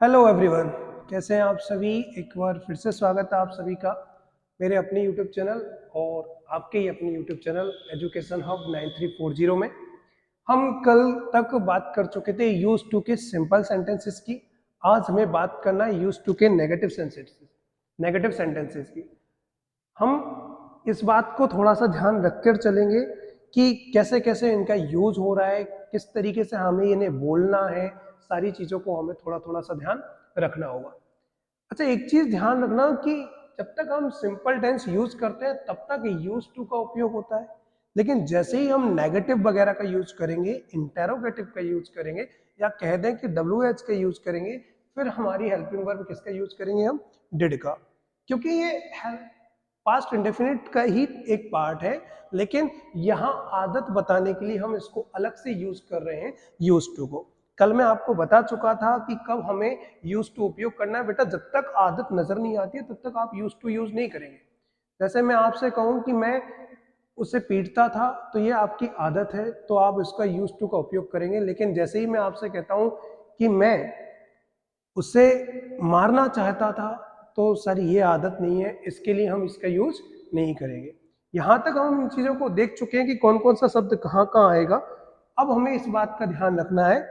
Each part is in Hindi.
हेलो एवरीवन, कैसे हैं आप सभी। एक बार फिर से स्वागत है आप सभी का मेरे अपने यूट्यूब चैनल और आपके ही अपने यूट्यूब चैनल एजुकेशन हब 9340 में। हम कल तक बात कर चुके थे यूज टू के सिंपल सेंटेंसेस की। आज हमें बात करना है यूज टू के नेगेटिव सेंटेंसेस की। हम इस बात को थोड़ा सा ध्यान रखकर चलेंगे कि कैसे कैसे इनका यूज हो रहा है, किस तरीके से हमें इन्हें बोलना है, सारी चीजों को हमें थोड़ा थोड़ा सा ध्यान रखना होगा। अच्छा, एक चीज ध्यान रखना कि जब तक हम सिंपल टेंस यूज करते हैं तब तक यूज टू का उपयोग होता है, लेकिन जैसे ही हम नेगेटिव वगैरह का यूज करेंगे, इंटेरोगेटिव का यूज करेंगे या कह दें कि WH का यूज करेंगे, फिर हमारी हेल्पिंग वर्ब किसका यूज करेंगे हम? डिड का। क्योंकि ये पास्ट इंडेफिनिट का ही एक पार्ट है, लेकिन यहाँ आदत बताने के लिए हम इसको अलग से यूज कर रहे हैं यूज टू को। कल मैं आपको बता चुका था कि कब हमें यूज टू उपयोग करना है। बेटा, जब तक आदत नजर नहीं आती है तब तक आप यूज टू यूज नहीं करेंगे। जैसे मैं आपसे कहूं कि मैं उसे पीटता था, तो ये आपकी आदत है, तो आप इसका यूज टू का उपयोग करेंगे। लेकिन जैसे ही मैं आपसे कहता हूं कि मैं उसे मारना चाहता था, तो सर ये आदत नहीं है, इसके लिए हम इसका यूज नहीं करेंगे। यहां तक हम इन चीजों को देख चुके हैं कि कौन कौन सा शब्द कहाँ कहाँ आएगा। अब हमें इस बात का ध्यान रखना है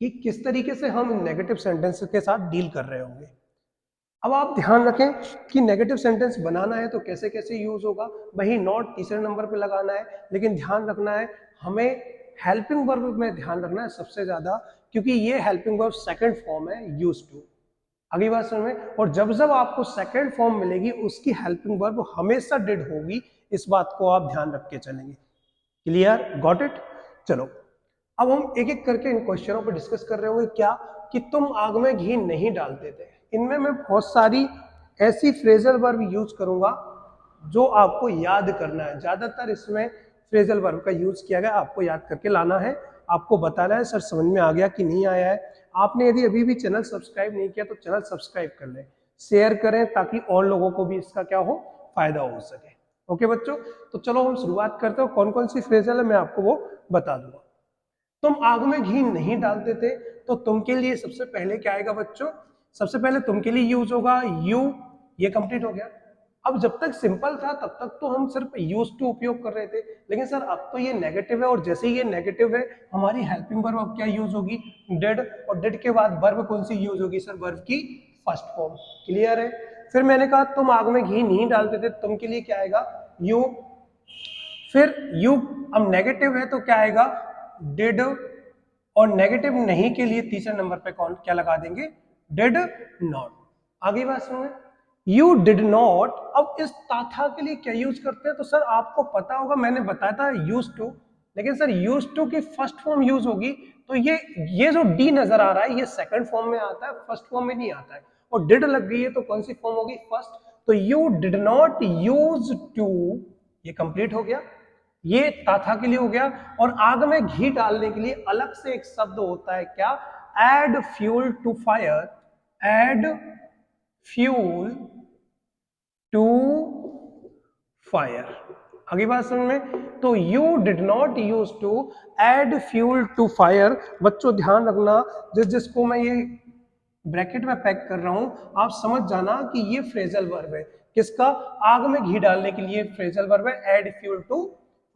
कि किस तरीके से हम नेगेटिव सेंटेंस के साथ डील कर रहे होंगे। अब आप ध्यान रखें कि नेगेटिव सेंटेंस बनाना है तो कैसे कैसे यूज होगा। वही नॉट तीसरे नंबर पे लगाना है, लेकिन ध्यान रखना है हमें हेल्पिंग वर्ब में ध्यान रखना है सबसे ज्यादा, क्योंकि ये हेल्पिंग वर्ब सेकंड फॉर्म है यूज टू। अगली बात समझ में। और जब जब आपको सेकंड फॉर्म मिलेगी उसकी हेल्पिंग वर्ब हमेशा डिड होगी, इस बात को आप ध्यान रख के चलेंगे। क्लियर? Got it? चलो, अब हम एक एक करके इन क्वेश्चनों पर डिस्कस कर रहे होंगे। क्या कि तुम आग में घी नहीं डालते थे। इनमें मैं बहुत सारी ऐसी फ्रेजल वर्ब यूज करूंगा जो आपको याद करना है। ज्यादातर इसमें फ्रेजल वर्ब का यूज किया गया, आपको याद करके लाना है, आपको बताना है सर समझ में आ गया कि नहीं आया है। आपने यदि अभी भी चैनल सब्सक्राइब नहीं किया तो चैनल सब्सक्राइब कर लें, शेयर करें ताकि और लोगों को भी इसका क्या हो, फायदा हो सके। ओके बच्चों, तो चलो हम शुरुआत करते हैं। कौन कौन सी फ्रेजल है मैं आपको वो बता दूंगा। तुम आग में घी नहीं डालते थे, तो तुम के लिए सबसे पहले क्या आएगा बच्चों? सबसे पहले तुम के लिए यूज होगा यू। ये कंप्लीट हो गया। अब जब तक सिंपल था तब तक तो हम सिर्फ यूज टू उपयोग कर रहे थे, लेकिन सर अब तो ये नेगेटिव है, और जैसे ही ये नेगेटिव है हमारी हेल्पिंग वर्ब अब क्या यूज होगी? डिड। और डिड के बाद वर्ब कौन सी यूज होगी सर? वर्ब की फर्स्ट फॉर्म। क्लियर है? फिर मैंने कहा तुम आग में घी नहीं डालते थे, तुम के लिए क्या आएगा? यू। फिर यू अब नेगेटिव है तो क्या आएगा? डिड। और नेगेटिव नहीं के लिए तीसरे नंबर पे कौन क्या लगा देंगे? Did not. आगे बात सुनिए, यू डिड नॉट। अब इस ताथा के लिए क्या यूज करते हैं? तो सर आपको पता होगा, मैंने बताया था यूज टू, लेकिन सर यूज टू की फर्स्ट फॉर्म यूज होगी, तो ये जो डी नजर आ रहा है ये सेकंड फॉर्म में आता है, फर्स्ट फॉर्म में नहीं आता है। और डिड लग गई है तो कौन सी फॉर्म होगी? फर्स्ट। तो you did not use to, ये कंप्लीट हो गया, ये ताथा के लिए हो गया। और आग में घी डालने के लिए अलग से एक शब्द होता है, क्या? Add fuel to fire. Add fuel to fire. अगली बात समझ में। तो you did not use to add fuel to fire. बच्चों ध्यान रखना, जिसको मैं ये ब्रैकेट में पैक कर रहा हूं, आप समझ जाना कि ये फ्रेजल वर्ब है। किसका? आग में घी डालने के लिए फ्रेजल वर्ब है add fuel to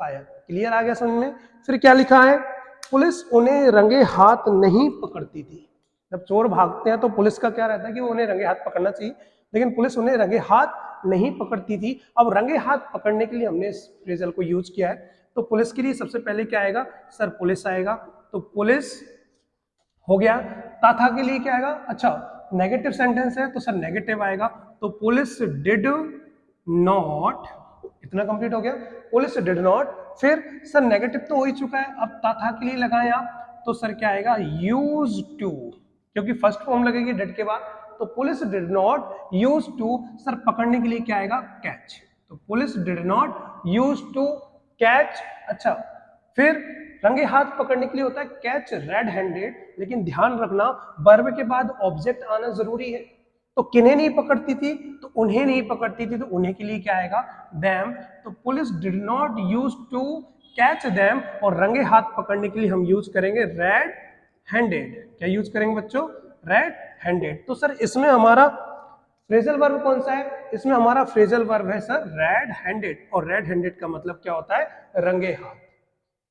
fire. Clear? आ गया समझ में? फिर क्या लिखा है? पुलिस उन्हें रंगे हाथ नहीं पकड़ती थी। जब चोर भागते हैं तो पुलिस का क्या रहता है कि वो उन्हें रंगे हाथ पकड़ना चाहिए, लेकिन पुलिस उन्हें रंगे हाथ नहीं पकड़ती थी। अब रंगे हाथ पकड़ने के लिए हमने इस फ्रेजल को यूज किया है, तो पुलिस के लिए सबसे पहले क्या आएगा सर? पुलिस आएगा। तो पुलिस हो गया। ताथा के लिए क्या आएगा? अच्छा, नेगेटिव सेंटेंस है तो सर नेगेटिव आएगा, तो पुलिस डिड नॉट। इतना कंप्लीट हो गया, पुलिस डिड नॉट। फिर सर नेगेटिव तो हो ही चुका है, अब ताथा के लिए लगाएं आप, तो सर क्या आएगा? यूज टू, क्योंकि फर्स्ट फॉर्म लगेगी डिड के बाद। तो police did not use to, sir पकड़ने के लिए क्या आएगा? कैच। तो police did not use to catch. अच्छा, फिर रंगे हाथ पकड़ने के लिए होता है कैच रेड हैंडेड, लेकिन ध्यान रखना वर्ब के बाद ऑब्जेक्ट आना जरूरी है। तो किन्हें नहीं पकड़ती थी? तो उन्हें नहीं पकड़ती थी, तो उन्हें के लिए क्या आएगा? देम। तो police did not use to catch them, और रंगे हाथ पकड़ने के लिए हम यूज करेंगे रेड हैंडेड। क्या यूज करेंगे बच्चों? Red handed. तो सर इसमें हमारा फ्रेजल वर्ब कौन सा है? इसमें हमारा फ्रेजल वर्ब है सर रेड हैंडेड, और रेड हैंडेड का मतलब क्या होता है? रंगे हाथ।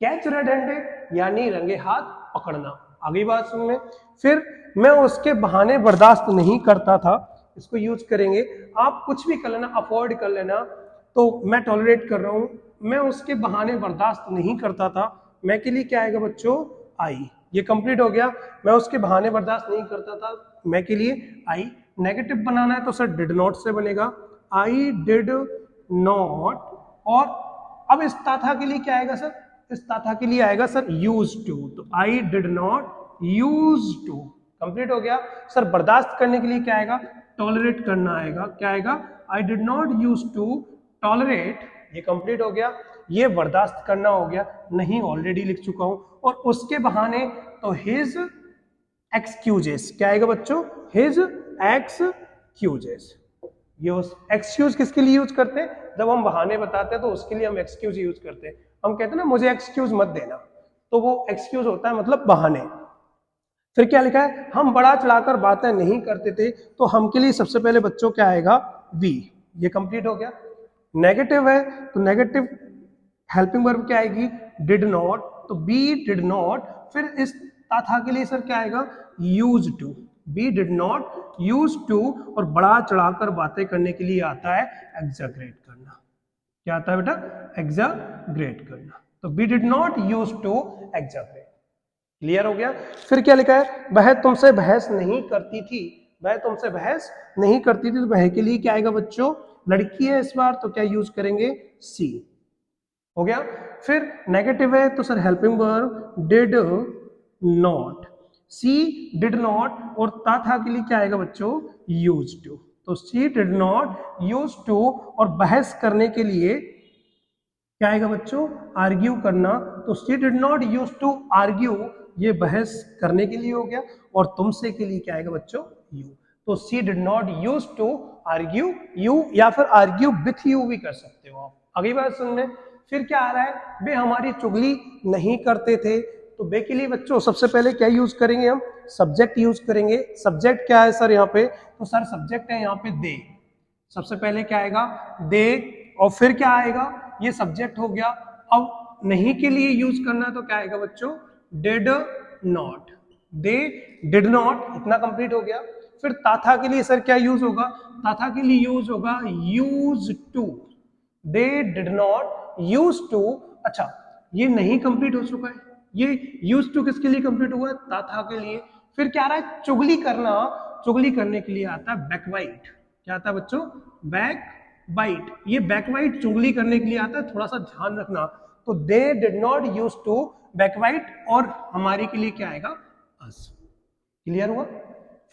कैच रेड हैंडेड यानी रंगे हाथ पकड़ना। आगे बात सुन में, फिर मैं उसके बहाने बर्दाश्त नहीं करता था, इसको यूज करेंगे। आप कुछ भी कर लेना, अफोर्ड कर लेना, तो मैं टॉलरेट कर रहा हूं, मैं उसके बहाने बर्दाश्त नहीं करता था, मैं के लिए क्या आएगा बच्चों? आई। ये कंप्लीट हो गया। मैं उसके बहाने बर्दाश्त नहीं करता था, मैं के लिए आई। नेगेटिव बनाना है तो सर डिड नॉट से बनेगा, आई डिड नॉट। और अब इस ताथा के लिए क्या आएगा सर? इस ताथा के लिए आएगा सर यूज टू, तो I did not use to. Complete हो गया। सर बर्दाश्त करने के लिए क्या आएगा? टॉलरेट करना आएगा। क्या आएगा? I did not use to tolerate. ये कंप्लीट हो गया। ये बर्दाश्त करना हो गया, नहीं ऑलरेडी लिख चुका हूं। और उसके बहाने तो हिज एक्सक्यूजेस। क्या आएगा बच्चों? His excuses. ये एक्सक्यूज किसके लिए यूज करते हैं? जब हम बहाने बताते हैं तो उसके लिए हम एक्सक्यूज यूज करते हैं। हम कहते हैं ना मुझे एक्सक्यूज मत देना, तो वो एक्सक्यूज होता है मतलब बहाने। फिर क्या लिखा है? हम बढ़ा चढ़ाकर बातें नहीं करते थे, तो हम के लिए सबसे पहले बच्चों क्या आएगा? वी। ये कंप्लीट हो गया। नेगेटिव है तो नेगेटिव हेल्पिंग वर्ब क्या आएगी? डिड नॉट, तो बी डिड नॉट। फिर इस ताथा के लिए सर क्या आएगा? Use to. B did not use to. और बढ़ा चढ़ाकर बातें करने के लिए आता है एग्जैगरेट करना। क्या आता है बेटा? एग्जैगरेट करना। तो B did not use to exaggerate. Clear हो गया। फिर क्या लिखा है? वह तुमसे बहस नहीं करती थी। वह तुमसे बहस नहीं करती थी, तो वह के लिए क्या आएगा बच्चों? लड़की है इस बार, तो क्या यूज करेंगे? सी। हो गया। फिर नेगेटिव है तो sir helping verb did not. C did not, और ताथा के लिए क्या आएगा बच्चों? Use to. तो सी डिड नॉट यूज टू। और बहस करने के लिए क्या आएगा बच्चों? आर्ग्यू करना। तो सी did not use to argue, ये बहस करने के लिए हो गया। और तुमसे के लिए क्या आएगा बच्चों? यू। तो सी did not use to argue you, या फिर आर्ग्यू विथ यू भी कर सकते हो आप। अगली बात सुन में, फिर क्या आ रहा है? वे हमारी चुगली नहीं करते थे। तो वे के लिए बच्चों सबसे पहले क्या यूज करेंगे? हम सब्जेक्ट यूज करेंगे। सब्जेक्ट क्या है सर यहाँ पे? तो सर सब्जेक्ट है यहाँ पे दे। सबसे पहले क्या आएगा? दे। और फिर क्या आएगा? ये सब्जेक्ट हो गया। अब नहीं के लिए यूज करना है तो क्या आएगा बच्चों? Did not. They did not, इतना कंप्लीट हो गया। फिर ताथा के लिए सर क्या यूज होगा? ताथा के लिए यूज होगा use to. They did not use to. अच्छा, ये नहीं कंप्लीट हो चुका है। ये यूज टू किसके लिए कंप्लीट हुआ है? ताथा के लिए। फिर क्या आ रहा है? चुगली करना। चुगली करने के लिए आता है बैकवाइट। क्या आता है बच्चों? Back bite. ये बैकवाइट चुगली करने के लिए आता है, थोड़ा सा ध्यान रखना। तो they did not use to backbite, और हमारे के लिए क्या आएगा? अस। क्लियर हुआ?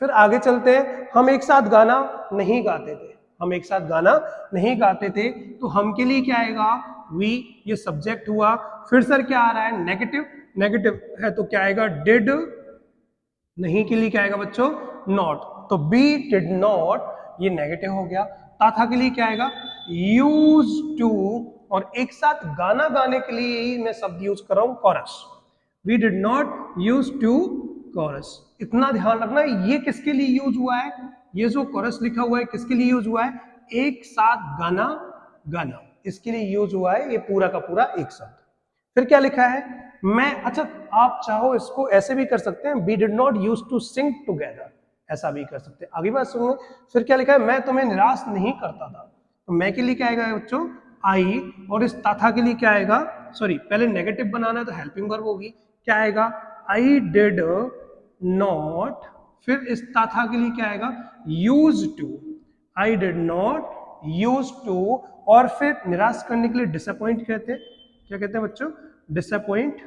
फिर आगे चलते हैं। हम एक साथ गाना नहीं गाते थे। हम एक साथ गाना नहीं गाते थे, तो हम के लिए क्या आएगा? वी। ये सब्जेक्ट हुआ। फिर सर क्या आ रहा है? नेगेटिव। नेगेटिव है तो क्या आएगा? डिड। नहीं के लिए क्या आएगा बच्चों? नॉट। तो बी डिड नॉट, ये नेगेटिव हो गया। ताथा के लिए क्या आएगा? Use to. और एक साथ गाना गाने के लिए ही मैं शब्द यूज कर रहा हूं chorus. We did not use to chorus. इतना ध्यान रखना, ये किसके लिए यूज हुआ है? ये जो कोरस लिखा हुआ है किसके लिए यूज हुआ है? एक साथ गाना गाना, इसके लिए यूज हुआ है ये पूरा का पूरा एक शब्द। फिर क्या लिखा है? मैं, अच्छा आप चाहो इसको ऐसे भी कर सकते हैं, we did not use to sing together, ऐसा भी कर सकते हैं। अगली बात सुनो। फिर क्या लिखा है? मैं तुम्हें निराश नहीं करता था। तो मैं के लिए क्या आएगा बच्चों? आई। और इस ताथा के लिए क्या आएगा? सॉरी, पहले नेगेटिव बनाना है तो हेल्पिंग वर्ब होगी। क्या आएगा? I did not. फिर इस ताथा के लिए क्या आएगा? Use to. I did not use to. और फिर निराश करने के लिए डिसअपॉइंट कहते हैं। क्या कहते हैं बच्चों? Disappoint.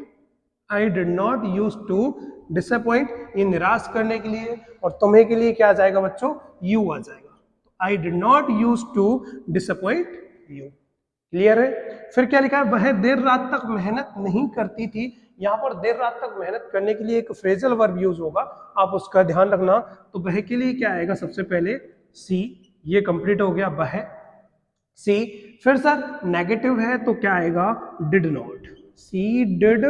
I did not use to disappoint, ये निराश करने के लिए। और तुम्हें के लिए क्या आ जाएगा बच्चों? यू आ जाएगा। I did not use to disappoint you. Clear है? फिर क्या लिखा है? वह देर रात तक मेहनत नहीं करती थी। यहाँ पर देर रात तक मेहनत करने के लिए एक फ्रेजल वर्ब यूज होगा, आप उसका ध्यान रखना। तो वह के लिए क्या आएगा? सबसे पहले सी। ये कंप्लीट हो गया वह, सी। फिर सर नेगेटिव है तो क्या आएगा? Did not. C did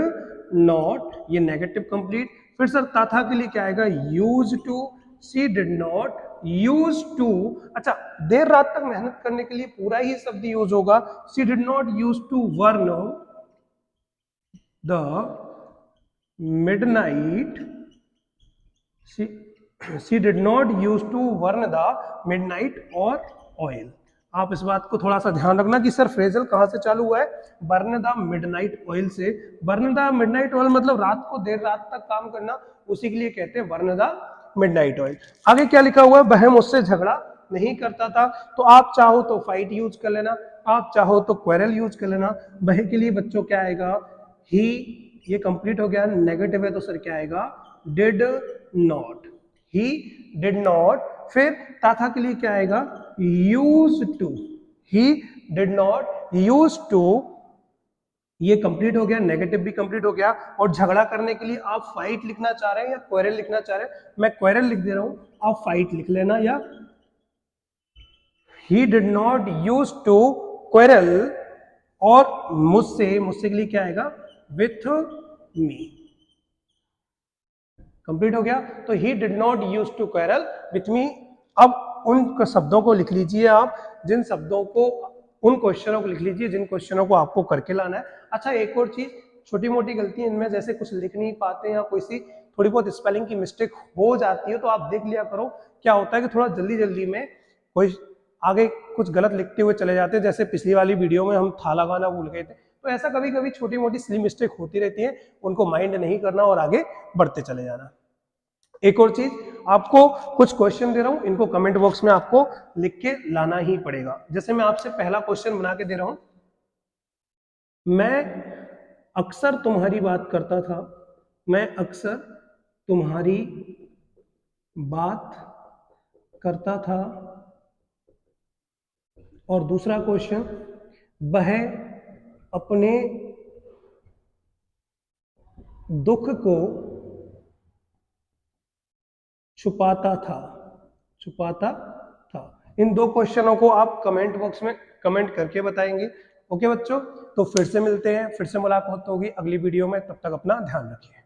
not, ये नेगेटिव कंप्लीट। फिर सर ताथा के लिए क्या आएगा? Use to. She did not use to, अच्छा देर रात तक मेहनत करने के लिए पूरा ही शब्द यूज होगा, she did not use to burn the midnight, she did not use to burn the midnight or oil। आप इस बात को थोड़ा सा ध्यान रखना कि सर फ्रेजल कहां से चालू हुआ है, बर्न द मिडनाइट ऑयल से। बर्न द मिडनाइट ऑयल मतलब रात को देर रात तक काम करना, उसी के लिए कहते हैं बर्न द मिडनाइट ऑयल। आगे क्या लिखा हुआ है, वह मुझसे झगड़ा नहीं करता था, तो आप चाहो तो फाइट यूज कर लेना, आप चाहो तो क्वेरल यूज कर लेना। वह के लिए बच्चों क्या आएगा, ही, ये कंप्लीट हो गया, नेगेटिव है तो सर क्या आएगा, did not, he did not. फिर ताथा के लिए क्या आएगा, use to, he did not use to, ये कंप्लीट हो गया, नेगेटिव भी कंप्लीट हो गया। और झगड़ा करने के लिए आप फाइट लिखना चाह रहे हैं या क्वेरल लिखना चाह रहे हैं, मैं क्वेरल लिख दे रहा हूं, आप फाइट लिख लेना। या he did not use to quarrel, और मुझसे, मुझसे के लिए क्या आएगा, विथ मी, कंप्लीट हो गया। तो he did not use to quarrel with me. अब उन शब्दों को लिख लीजिए आप, जिन शब्दों को, उन क्वेश्चनों को लिख लीजिए जिन क्वेश्चनों को आपको करके लाना है। अच्छा एक और चीज, छोटी मोटी गलती इनमें, जैसे कुछ लिख नहीं पाते या कोई सी थोड़ी बहुत स्पेलिंग की मिस्टेक हो जाती है, तो आप देख लिया करो। क्या होता है कि थोड़ा जल्दी जल्दी में कोई आगे कुछ गलत लिखते हुए चले जाते हैं, जैसे पिछली वाली वीडियो में हम था लगाना भूल गए थे। तो ऐसा कभी कभी छोटी मोटी सिली मिस्टेक होती रहती है, उनको माइंड नहीं करना और आगे बढ़ते चले जाना। एक और चीज, आपको कुछ क्वेश्चन दे रहा हूं, इनको कमेंट बॉक्स में आपको लिख के लाना ही पड़ेगा। जैसे मैं आपसे पहला क्वेश्चन बना के दे रहा हूं, मैं अक्सर तुम्हारी बात करता था, मैं अक्सर तुम्हारी बात करता था। और दूसरा क्वेश्चन, वह अपने दुख को छुपाता था, छुपाता था। इन दो क्वेश्चनों को आप कमेंट बॉक्स में कमेंट करके बताएंगे। ओके बच्चों, तो फिर से मिलते हैं, फिर से मुलाकात होगी अगली वीडियो में, तब तक अपना ध्यान रखिए।